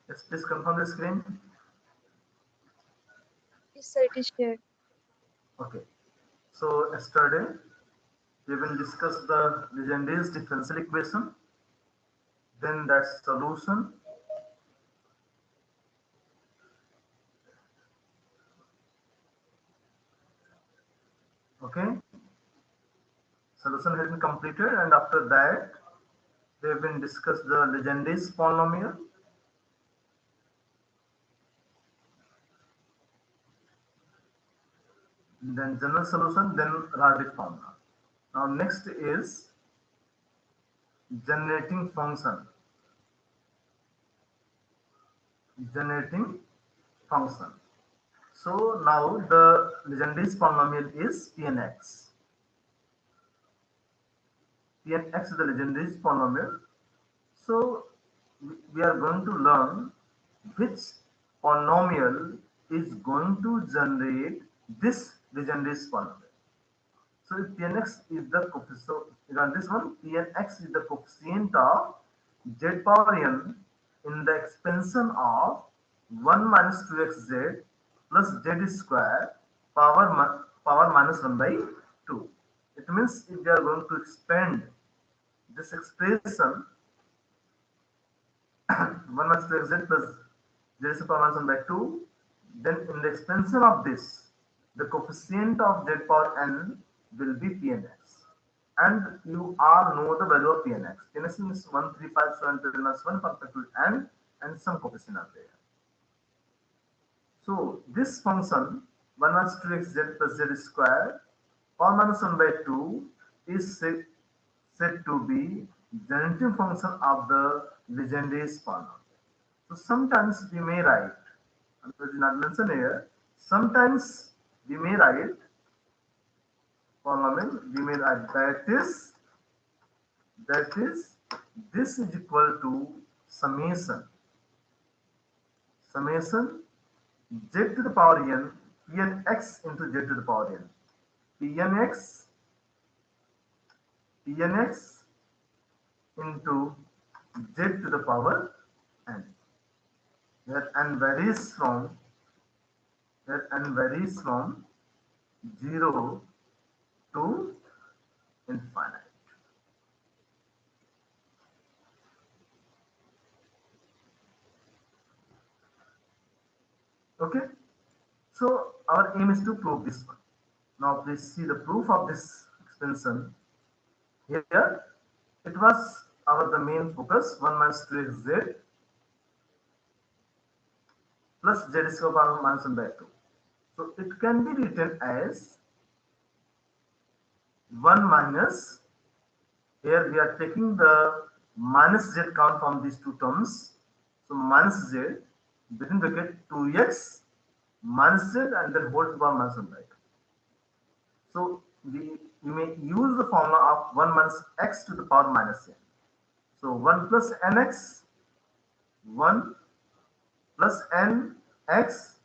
Yes, please confirm the screen. Yes, sir, it is shared. Okay. So yesterday we will discuss the Legendre's differential equation, then that solution. Okay. Solution has been completed, and after that we have been discussed the Legendre's polynomial, then general solution, then Radix formula. Now next is generating function. Generating function. So now the Legendre's polynomial is Pnx. Pnx is the Legendre's polynomial. So we are going to learn which polynomial is going to generate this Legendre's polynomial. So if Pnx is the coefficient, so on this one, Pnx is the coefficient of z power n in the expansion of 1 minus 2xz plus z square power minus 1 by 2. It means if we are going to expand this expression 1 minus 2xz plus z is power minus 1 by 2, then in the expansion of this, the coefficient of z power n will be Pnx. And you all know the value of Pnx. Pnx is 135 minus 1 factorial n, and some coefficient are there. So this function 1 minus 2xz plus z square power minus 1 by 2 is said to be generating function of the Legendre's polynomial. So sometimes we may write, and it is not mentioned here, sometimes we may write polynomial, we may write that is this is equal to summation summation z to the power n pnx into z to the power n pnx into z to the power n, where n varies from 0 to infinite. Okay, so our aim is to prove this one. Now please see the proof of this expansion. Here it was our the main focus 1 minus 2xz plus z square power minus 1 by 2. So it can be written as 1 minus, here we are taking the minus z count from these two terms. So minus z within bracket 2x minus z and then whole to the power minus 1 by 2. So we may use the formula of 1 minus x to the power minus n. So 1 plus nx, 1 plus n x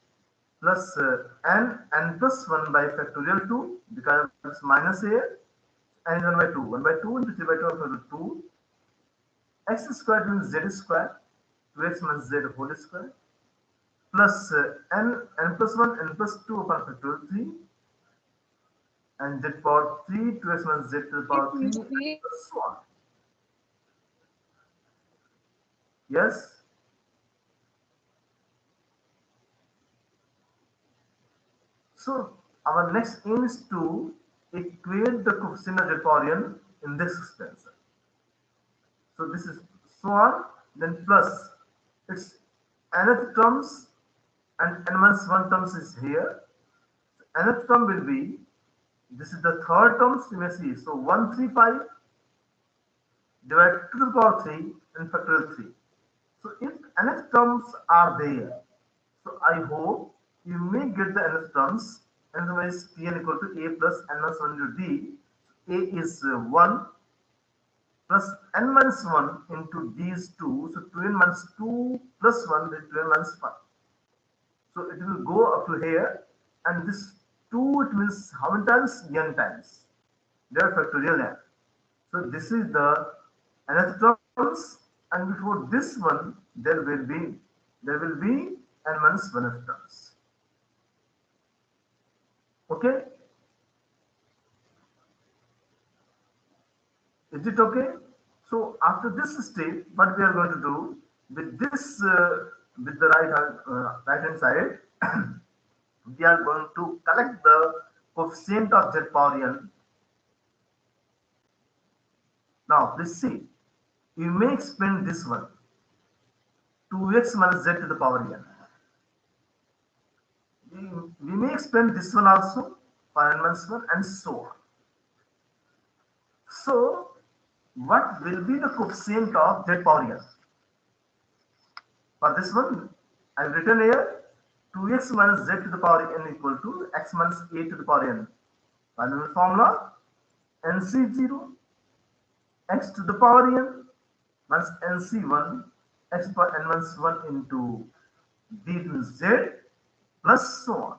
plus n plus 1 by factorial 2, because it's minus here, n is 1 by 2. 1 by 2 into 3 by 2 factorial 2. X squared means z square, 2x minus z whole square, plus n plus 1, n plus 2 upon factorial 3, and z power 3, 2x minus z to the Can power 3, you and repeat? so on. Yes. So our next aim is to equate the coefficient of z power n in this expansion. So this is so on, then plus its nth terms and n minus 1 terms is here. Nth term will be, this is the third terms you may see. So 135 divided to the power 3 and factorial 3. So if nth terms are there, so I hope you may get the nth terms. Nth term is Pn equal to a plus n minus 1 into d. A is 1 plus n minus 1 into these two. So 2n minus 2 plus 1 is 2n minus 5. So it will go up to here, and this 2, it means how many times? N times. They are factorial n. So this is the nth terms, and before this one there will be there will be n minus 1 f terms. Okay, is it okay? So after this step, what we are going to do with this, with the right hand side, we are going to collect the coefficient of z power n. Now please see, you may expand this one, 2x minus z to the power n. We may expand this one also for n minus 1 and so on. So what will be the coefficient of z power n? For this one, I have written here 2x minus z to the power n equal to x minus a to the power n. Final formula, nc0 x to the power n minus nc1 x power n minus 1 into d to z plus so on.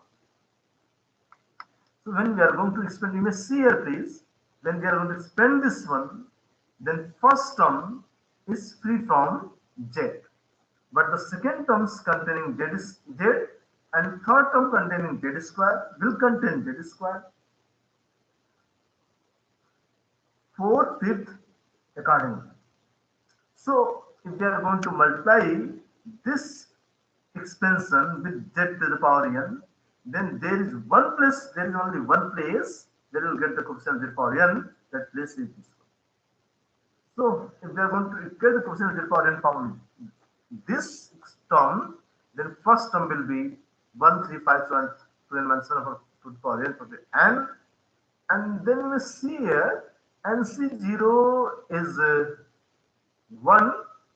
So when we are going to expand, you may see here please, when we are going to expand this one, then first term is free from z, but the second terms containing z is z, and third term containing z square will contain z square, fourth, fifth accordingly. So if we are going to multiply this expansion with z to the power n, then there is only one place that will get the coefficient z power n. That place is this one. So if we are going to equate the coefficient z power n from this term, then first term will be 1, 3, 5, 7, 2 n minus 1 to the power n for the n, and then we see here nc0 is 1,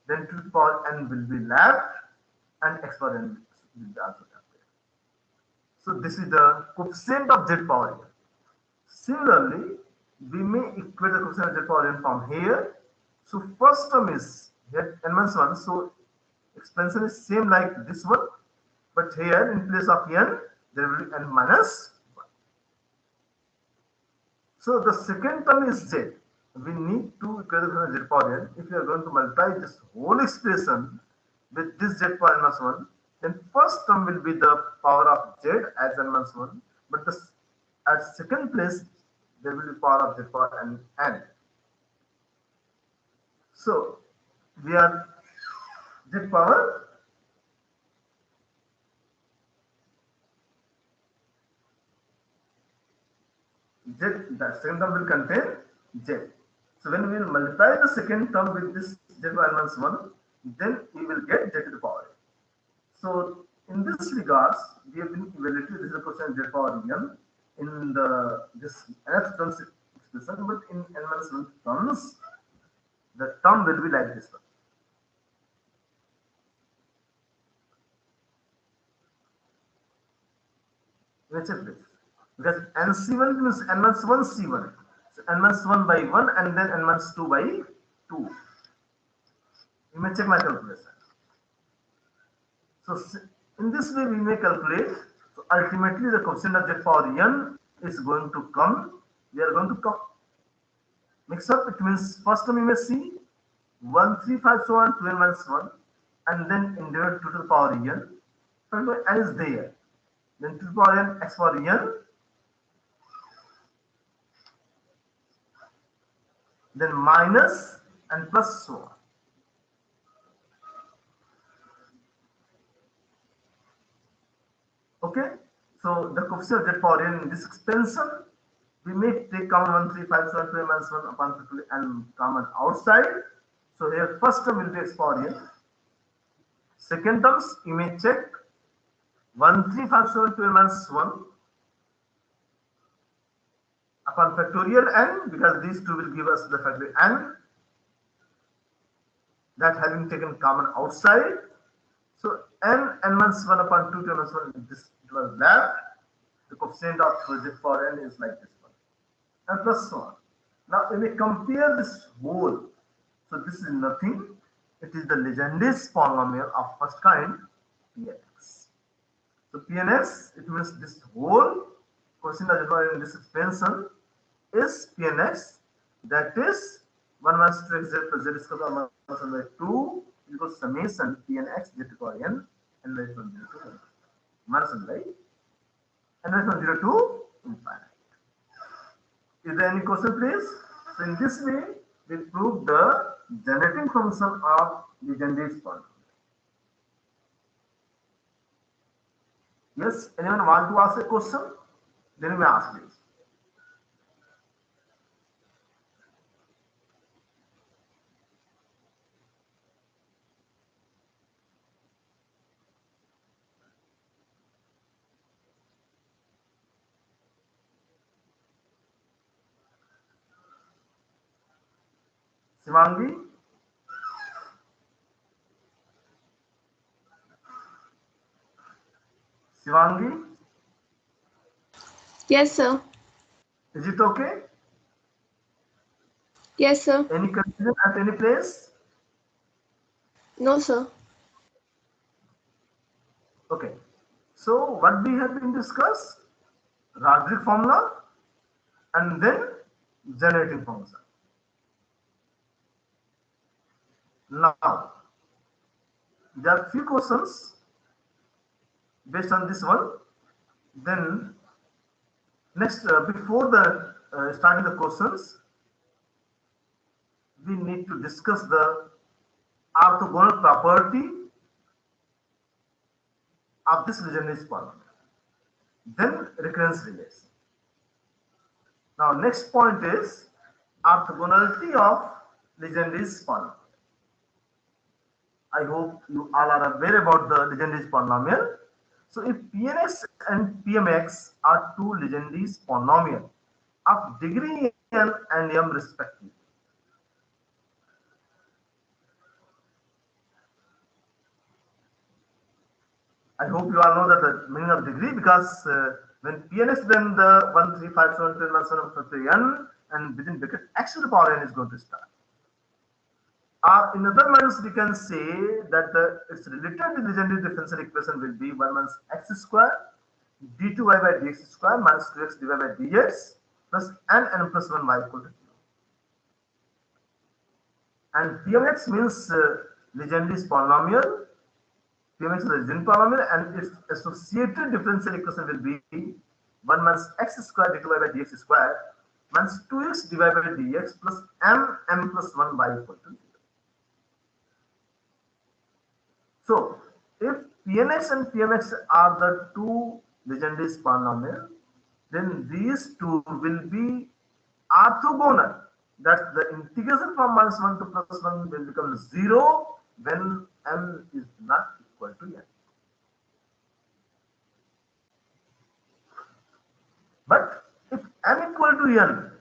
then to the power n will be left, and x power n will be also left. So this is the coefficient of z power n. Similarly, we may equate the coefficient of z power n from here. So first term is here n minus 1. So expansion is same like this one, but here in place of n, there will be n minus 1. So the second term is z. We need to equate the coefficient of z power n. If we are going to multiply this whole expression with this z power n minus 1, then first term will be the power of z as n minus 1, but at second place there will be power of z power n. So we are z power z, the second term will contain z. So when we will multiply the second term with this z power n minus 1, then we will get z to the power n. So in this regards, we have been evaluated this is the question z power n in this nth terms expression, but in n minus 1 terms, the term will be like this one. Let's check this. Because nc1 means n minus 1 c1. So n minus 1 by 1 and then n minus 2 by 2. You may check my calculation. So in this way we may calculate. So ultimately the coefficient of z power n is going to come. We are going to come mix up. It means first term you may see 1, 3, 5, so on, 2 n minus 1, and then in divided 2 to the power n. So n is there. Then 2 to the power n x power n. Then minus and plus so on. Okay, so the coefficient of z power n in this expansion, we may take common 1, 3, 5, 7, 2 minus 1 upon 50 and common outside. So here first term will be x power n. Second terms you may check 1, 3, 5, 7, 2 minus 1 upon factorial n, because these two will give us the factorial n, that having taken common outside. So n minus 1 upon 2 minus 1, this was left. The coefficient of z power n is like this one, and plus so on. Now when we compare this whole, so this is nothing. It is the Legendre's polynomial of first kind, Pnx. So Pnx, it means this whole coefficient of z power n in this expansion is Pnx. That is 1 minus 2 x z plus z square minus 1 by 2 equals summation Pnx z to the power n n raised to 1 0 to minus 1, right? N raised to 0 to infinite. Is there any question, please? So in this way, we prove the generating function of Legendre's polynomial. Yes, anyone want to ask a question? Then you may ask, please. Shivangi? Shivangi? Yes, sir. Is it okay? Yes, sir. Any confusion at any place? No, sir. Okay. So what we have been discussed? Radrick formula and then generating function. Now, there are few questions based on this one. Then next, before the starting the questions, we need to discuss the orthogonal property of this Legendre's polynomial. Then recurrence relation. Now, next point is orthogonality of Legendre's polynomial. I hope you all are aware about the Legendre's polynomial. So, if Pnx and Pmx are two Legendre's polynomial of degree n and m respectively, I hope you all know that the meaning of degree, because when Pnx, then the 1, 3, 5, 7, 10, 7, n, and within bracket x to the power n is going to start. Or in other words, we can say that its related Legendre differential equation will be 1 minus x square d2y by dx square minus 2x dy by dx plus n plus 1 y equal to 0. And Pmx means Legendre's polynomial. Pmx is a Legendre polynomial, and its associated differential equation will be 1 minus x square d2y by dx square minus 2x dy by dx plus m plus 1 y equal to 0. So, if Pnx and Pmx are the two Legendre's polynomial, then these two will be orthogonal. That the integration from minus 1 to plus 1 will become 0 when m is not equal to n. But if m equal to n,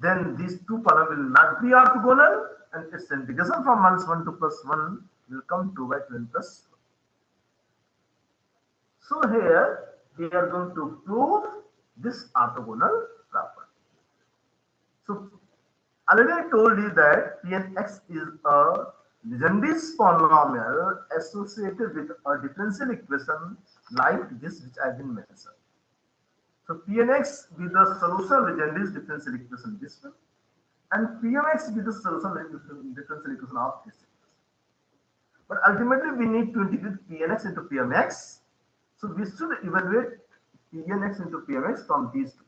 then these two polynomials will not be orthogonal, and its integration from minus 1 to plus 1 will come 2 by 2 n plus 1. So here we are going to prove this orthogonal property. So already I told you that Pnx is a Legendre's polynomial associated with a differential equation like this which I have been mentioned. So Pnx with the solution of Legendre's differential equation this one, and Pmx with the solution of differential equation of this equation. But ultimately we need to integrate Pnx into Pmx. So we should evaluate Pnx into Pmx from these two.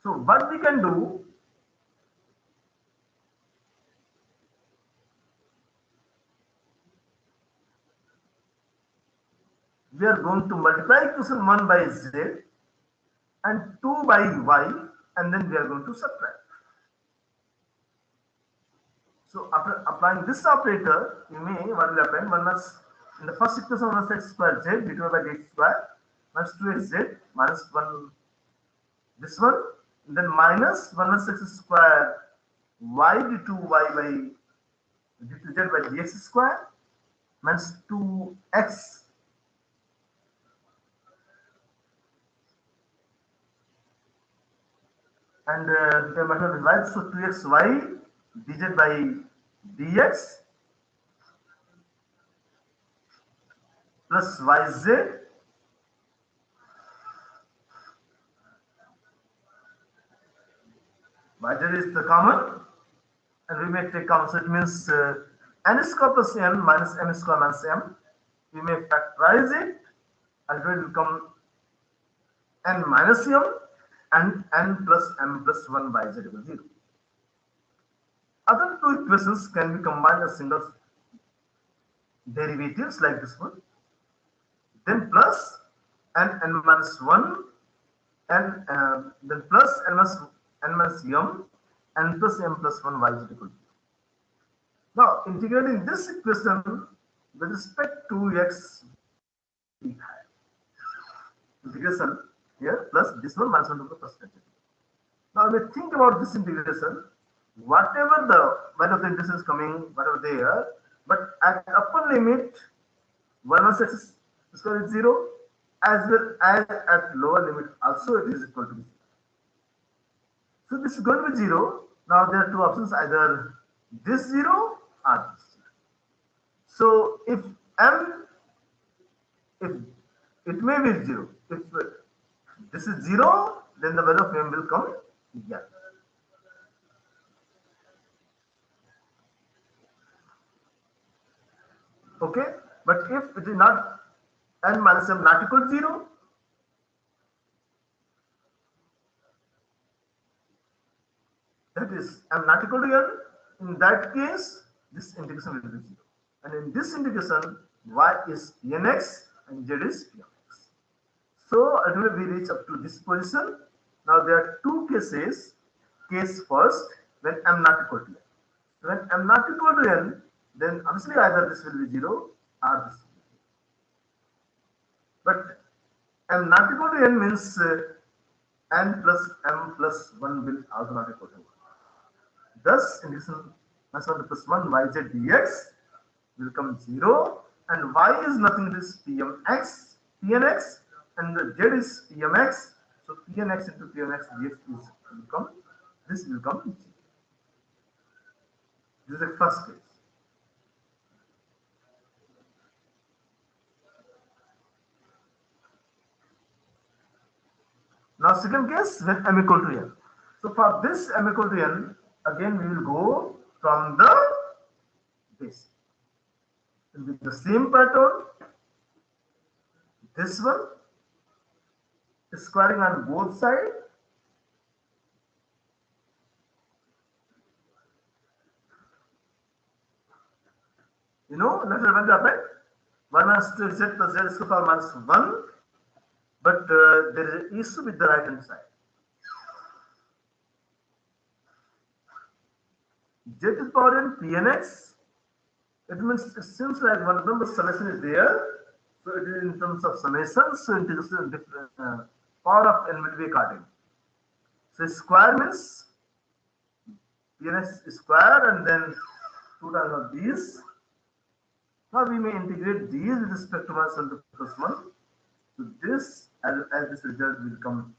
So what we can do, we are going to multiply equation 1 by z and 2 by y, and then we are going to subtract. So after applying this operator, you may what will happen? One minus in the first equation 1 x square z d2 by dx square minus 2x z minus 1 this one, then minus 1 minus x square y d2y by d2z by dx square minus 2x and the method is right. So 2xy dz by dx plus yz yz is the common, and we may take common, so it means n square plus n minus m square minus m. We may factorize it, and it will become n minus m and n plus m plus 1 by z equals 0. Other two equations can be combined as single derivatives like this one, then plus n minus 1 and then plus n minus m and plus m plus 1 y is equal to 0. Now integrating this equation with respect to x integration here plus this one minus 1 to the first derivative. Now when we think about this integration, whatever the value of the integration is coming, whatever they are, but at upper limit 1 minus x square is 0, as well as at lower limit also it is equal to 0. So this is going to be 0. Now there are two options, either this 0 or this 0. So if m, if it may be 0, if this is 0, then the value of m will come here. Okay, but if it is not n minus m not equal to 0, that is m not equal to n, in that case this integration will be 0. And in this integration, y is pnx and z is pmx. So ultimately we reach up to this position. Now there are two cases. Case first, when m not equal to n. When m not equal to n, then obviously either this will be 0 or this will be 0. But m not equal to n means n plus m plus 1 will also not equal to 1. Thus, integration minus 1 plus 1 yz dx will come 0, and y is nothing, it is pnx, and z is pmx. So pnx into pmx dx is become, this will come 0. This is the first case. Now second case, when m equal to n. So for this m equal to n, again we will go from the base. With the same pattern, this one squaring on both sides. You know, later what happened? 1 minus 2 z plus z square power minus 1, but there is an issue with the right hand side. Z to the power n pnx, it means it seems like one number summation is there, so it is in terms of summation, so integration different power of n will be according. So square means pnx square and then 2 times of these. Now we may integrate these with respect to minus 1 to plus 1. So this, as this result will come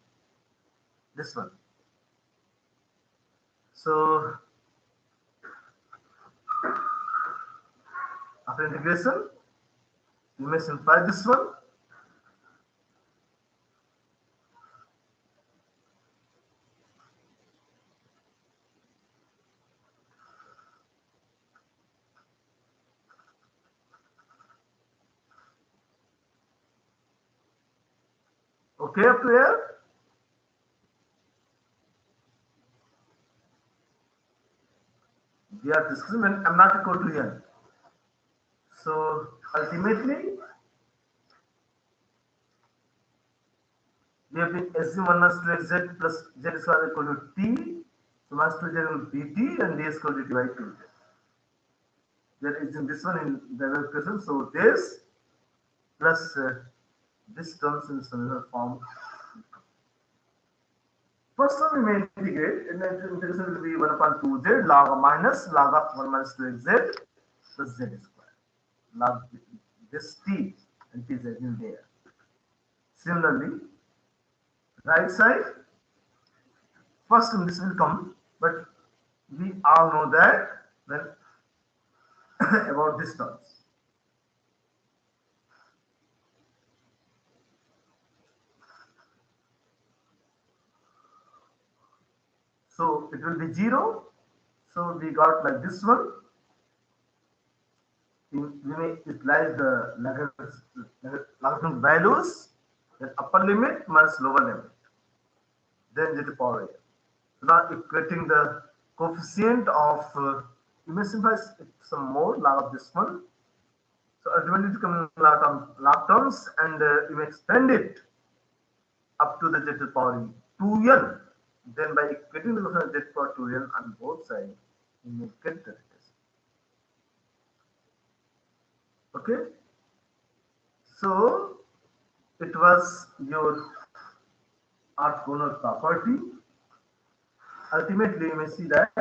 this one. So after integration, we may simplify this one. Okay, up to here. We are discussing when I'm not equal to n. So ultimately, we have been assume 1 minus 2 z plus z square equal to t. So minus 2 z will be dt and d is equal to d by 2. We are using this one in the equation. So this plus this comes in similar form. First one we may integrate, and the integration will be 1 upon 2z log of minus log of 1 minus 2z plus z square. Log this t and t is in there. Similarly, right side, first one this will come, but we all know that when about this terms. So it will be 0. So we got like this one. we may utilize the Lagrange values, then upper limit minus lower limit, then z to the power n. So now equating the coefficient of, you may simplify it some more, log of this one. So ultimately it comes in log terms, and you may extend it up to the z to the power 2n. Then by equating the coefficient z to the power 2n on both sides, you may get the result. Okay. So it was your orthogonal property. Ultimately, you may see that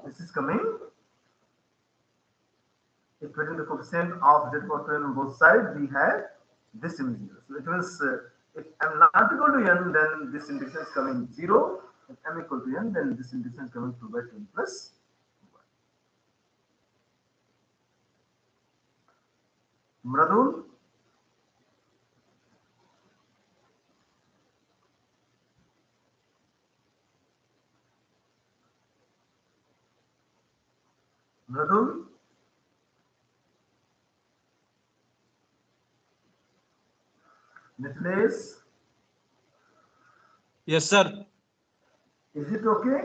this is coming equating the coefficient of z power on both sides. We have this image 0. So it means if m not equal to n, then this integration is coming 0. If m equal to n, then this integration is coming 2 by 10 plus 1. Mradul? Mradul? Mithilesh? Yes, sir. Is it okay?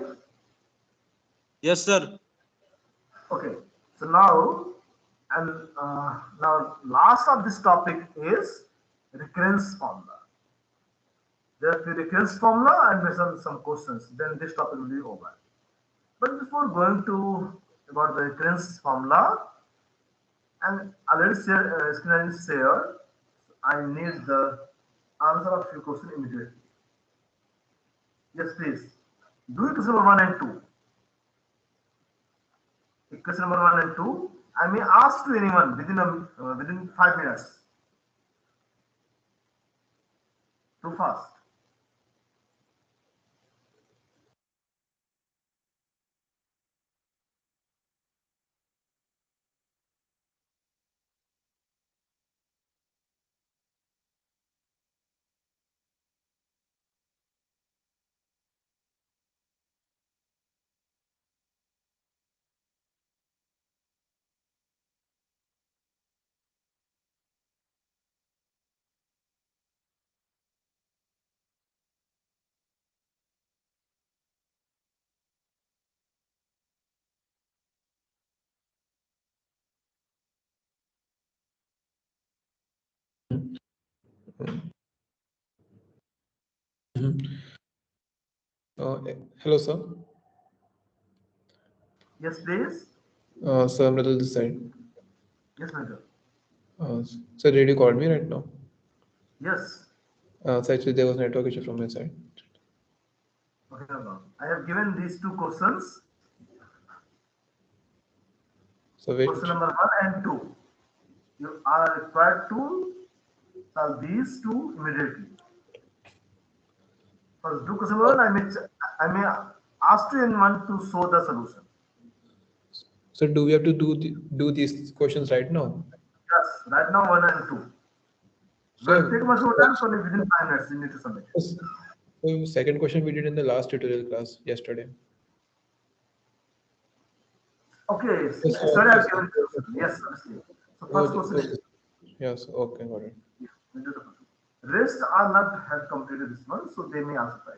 Yes, sir. Okay. So now, and now last of this topic is recurrence formula. There are few recurrence formula and based on some questions. Then this topic will be over. But before going to about the recurrence formula, and already screen is shared, I need the answer of few questions immediately. Yes, please. Do equation number 1 and 2. Equation number 1 and 2. I may ask to anyone within 5 minutes. Too fast. Hello, sir. Yes, please. Sir, I'm Mridul this side. Yes, Mr. Sir, did you call me right now? Yes. So actually, there was network issue from my side. Okay, no. I have given these two questions. So wait. Question number 1 and 2. You are required to solve these two immediately. First, do question number 1. I may ask to anyone to show the solution. So do we have to do these questions right now? Yes, right now 1 and 2. So, Will take much more time, so within 5 minutes you need to submit. so second question we did in the last tutorial class yesterday. Okay, Yes, sorry, I've sir. given question. Yes, obviously. So first question is, Yes, okay, got it. we do the first one. Rest are not have completed this one, so they may also try.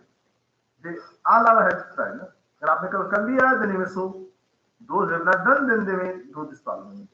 They all are have to try. No? अगर आपने कल कर लिया है, then you may show. Those who have not done, then they may do this problem.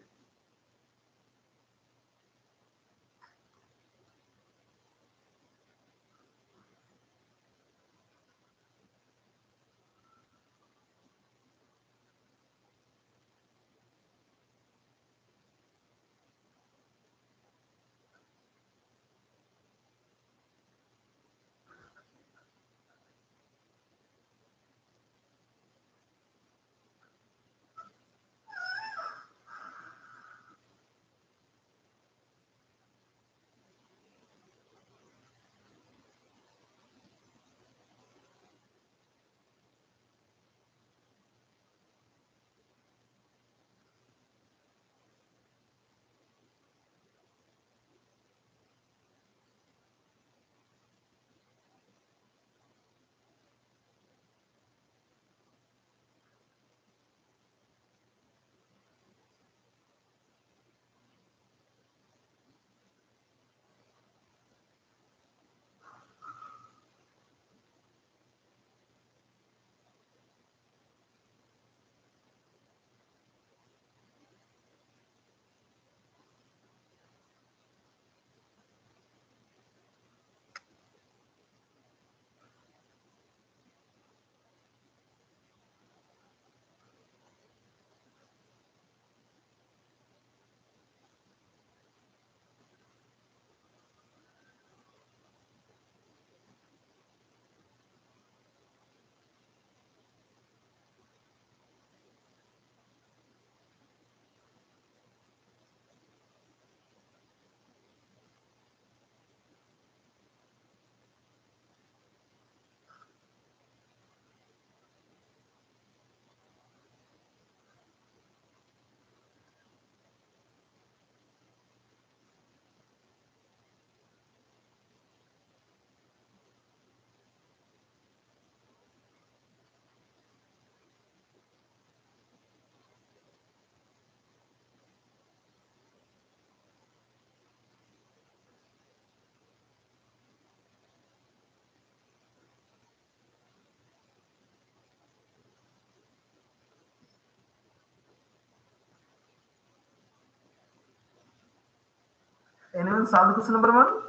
Anyone solve the question number 1?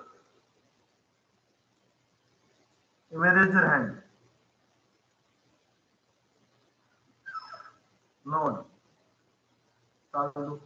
You may raise your hand. No one. Solve.